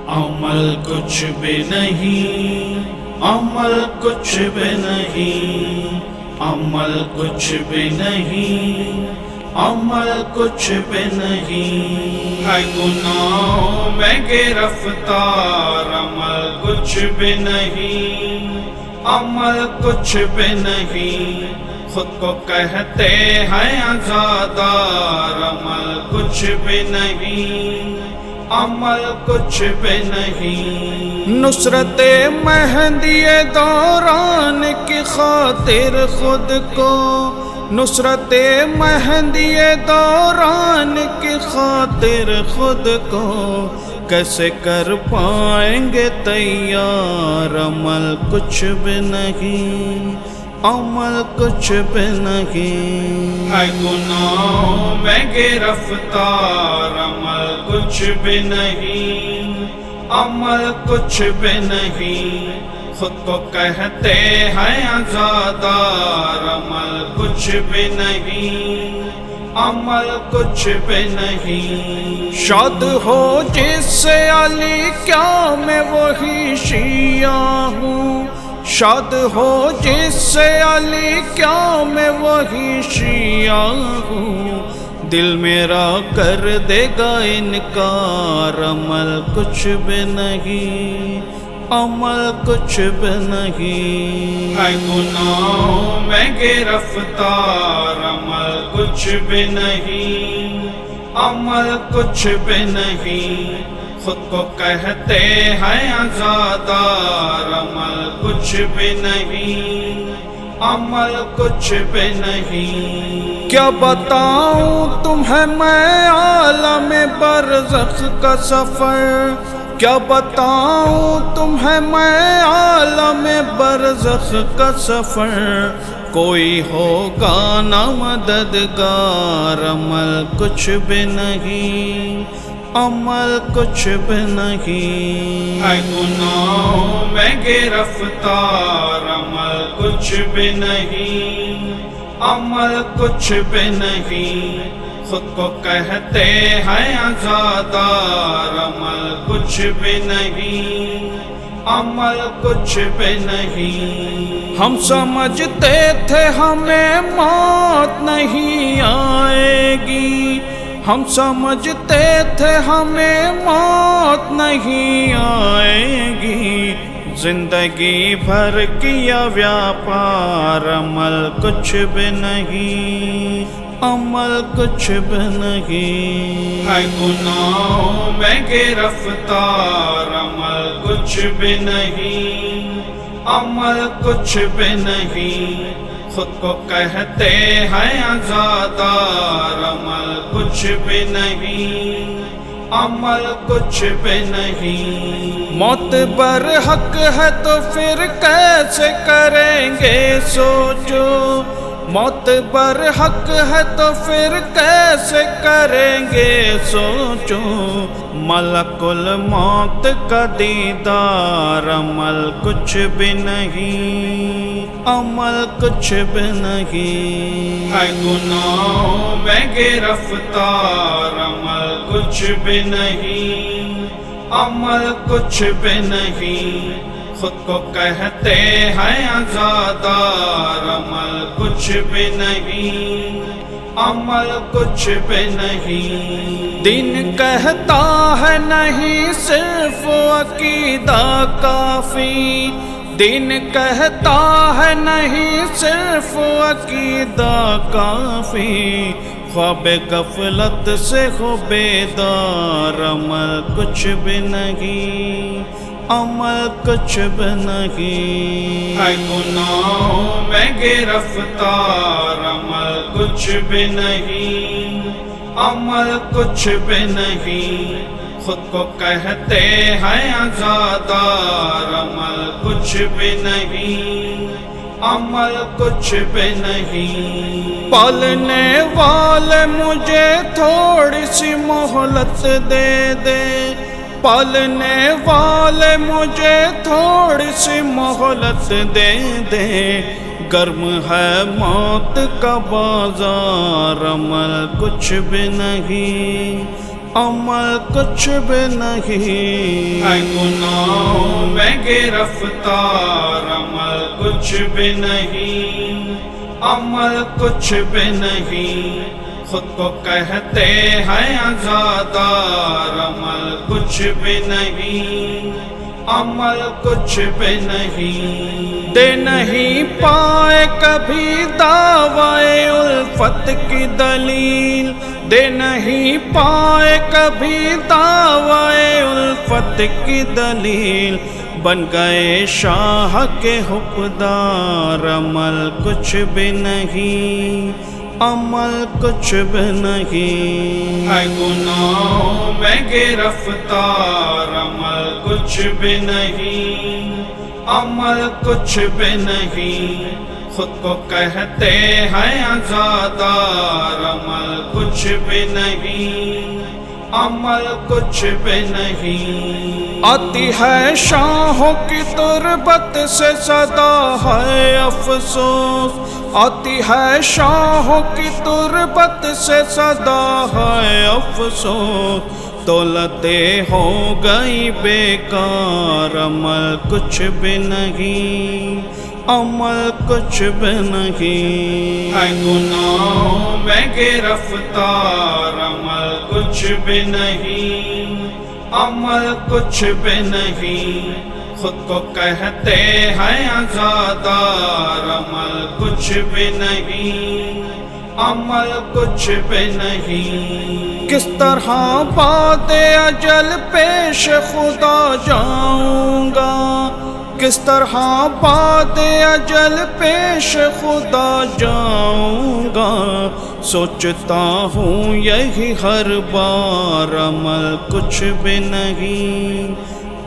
عمل کچھ بھی نہیں، عمل کچھ بھی نہیں، عمل کچھ بھی نہیں، عمل کچھ بھی نہیں، ہے گناہوں میں گرفتار، عمل کچھ بھی نہیں، عمل کچھ بھی نہیں، خود کو کہتے ہیں عزادار، عمل کچھ بھی نہیں، عمل کچھ بھی نہیں۔ نصرت مہدی دوران کی خاطر خود کو، نصرت مہدی دوران کی خاطر خود کو کیسے کر پائیں گے تیار، عمل کچھ بھی نہیں، عمل کچھ بھی نہیں، ہے گناہوں میں گرفتار، عمل کچھ بھی نہیں، عمل کچھ بھی نہیں، خود کو کہتے ہیں عزادار، عمل کچھ بھی نہیں، عمل کچھ بھی نہیں۔ شاد ہو جس سے علی کیا میں وہی شیعہ ہوں، شاد ہو جس سے علی کیا میں وہی شیعہ ہوں، دل میرا کر دے گا انکار، عمل کچھ بھی نہیں، عمل کچھ بھی نہیں، ہے گناہوں میں گرفتار، عمل کچھ بھی نہیں، عمل کچھ بھی نہیں، خود کو کہتے ہیں عزادار، عمل کچھ بھی نہیں، عمل کچھ بھی نہیں۔ کیا بتاؤں تمہیں میں عالم برزخ کا سفر، کیا بتاؤں تمہیں میں عالم برزخ کا سفر، کوئی ہوگا نہ مددگار، عمل کچھ بھی نہیں، عمل کچھ بھی نہیں، ہے گناہوں میں گرفتار، عمل کچھ بھی نہیں، عمل کچھ بھی نہیں، خود کو کہتے ہیں عزادار، عمل کچھ بھی نہیں، عمل کچھ بھی نہیں۔ ہم سمجھتے تھے ہمیں موت نہیں آئے گی، ہم سمجھتے تھے ہمیں موت نہیں آئے گی، زندگی بھر کیا ویاپار، عمل کچھ بھی نہیں، عمل کچھ بھی نہیں، ہے گناہوں میں گرفتار، عمل کچھ بھی نہیں، عمل کچھ بھی نہیں، خود کو کہتے ہیں عزادار، عمل کچھ بھی نہیں، عمل کچھ بھی نہیں۔ موت برحق ہے تو پھر کیسے کریں گے سوچو، موت برحق ہے تو پھر کیسے کریں گے سوچو، ملک الموت کا دیدار، عمل کچھ بھی نہیں، عمل کچھ بھی نہیں، ہے گناہوں میں گرفتار، عمل کچھ بھی نہیں، عمل کچھ بھی نہیں، خود کو کہتے ہیں عزادار، عمل کچھ بھی نہیں، عمل کچھ بھی نہیں۔ دین کہتا ہے نہیں صرف عقیدہ کافی، دین کہتا ہے نہیں صرف عقیدہ کافی، خواب غفلت سے ہو بیدار، عمل کچھ بھی نہیں، عمل کچھ بھی نہیں، ہے گناہوں میں گرفتار، عمل کچھ بھی نہیں، عمل کچھ بھی نہیں، خود کو کہتے ہیں عزادار، عمل کچھ بھی نہیں، عمل کچھ بھی نہیں۔ پالنے والے مجھے تھوڑی سی مہلت دے دے، پالنے والے مجھے تھوڑی سی مہلت دے دے، گرم ہے موت کا بازار، عمل کچھ بھی نہیں، عمل کچھ بھی نہیں، ہے گناہوں میں گرفتار، عمل کچھ بھی نہیں، عمل کچھ بھی نہیں، خود کو کہتے ہیں عزادار، عمل کچھ بھی نہیں، عمل کچھ بھی نہیں، دے نہیں پائے کبھی دعوی الفت کی دلیل، دے نہیں پائے کبھی دعوی الفت کی دلیل، بن گئے شاہ کے حقدار، عمل کچھ بھی نہیں، عمل کچھ بھی نہیں، ہے گناہوں میں گرفتار، عمل کچھ بھی نہیں، عمل کچھ بھی نہیں، خود کو کہتے ہیں عزادار، عمل کچھ بھی نہیں، عمل کچھ بھی نہیں، آتی ہے شاہوں کی تربت سے صدا ہے افسوس، آتی ہے شاہوں کی تربت سے صدا ہے افسوس، دولتیں ہو گئی بیکار، عمل کچھ بھی نہیں، عمل کچھ بھی نہیں، ہے گناہوں میں گرفتار، عمل کچھ بھی نہیں، عمل کچھ بھی نہیں، خود کو کہتے ہیں عزادار، عمل کچھ بھی نہیں، عمل کچھ بھی نہیں، کس طرح بعد اجل پیش خدا جاؤں گا، کس طرح بعد اجل پیش خدا جاؤں گا، سوچتا ہوں یہی ہر بار، عمل کچھ بھی نہیں،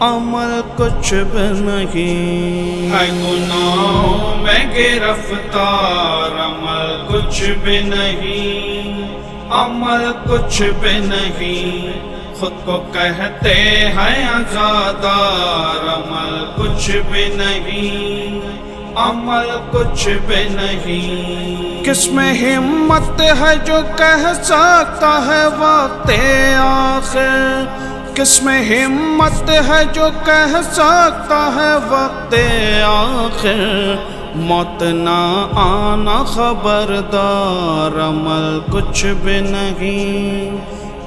عمل کچھ بھی نہیں، ہے گناہوں میں گرفتار، عمل کچھ بھی نہیں، عمل کچھ بھی نہیں، خود کو کہتے ہیں عزادار، عمل کچھ بھی نہیں، عمل کچھ بھی نہیں، کس میں ہمت ہے جو کہہ سکتا ہے وقت آخر، کس میں ہمت ہے جو کہہ سکتا ہے وقت آخر، موت نہ آنا خبردار، عمل کچھ بھی نہیں،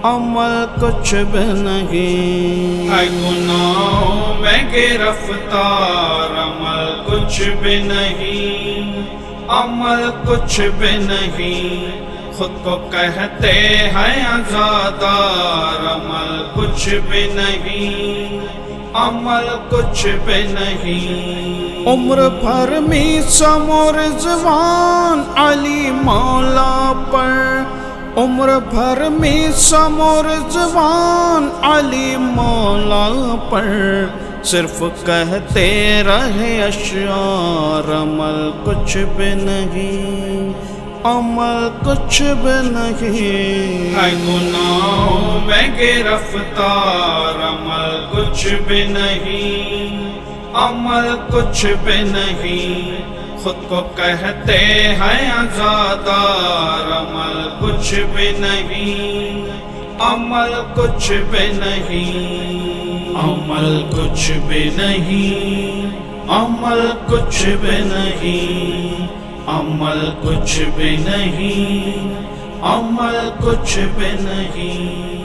عمل کچھ بھی نہیں، ہے گناہوں میں گرفتار، عمل کچھ بھی نہیں، عمل کچھ بھی نہیں، خود کو کہتے ہیں عزادار، عمل کچھ بھی نہیں، عمل کچھ بھی نہیں، عمر بھر میثم و رضوان علی مولا پر، عمر بھر میثم و رضوان علی مولا پر، صرف کہتے رہے اشعار، عمل کچھ بھی نہیں، عمل کچھ بھی نہیں، ہے گناہوں میں گرفتار، عمل کچھ بھی نہیں، عمل کچھ بھی نہیں، خود کو کہتے ہیں عزادار، عمل کچھ بھی نہیں، عمل کچھ بھی نہیں، عمل کچھ بھی نہیں، عمل کچھ بھی نہیں، عمل کچھ بھی نہیں، عمل کچھ بھی نہیں۔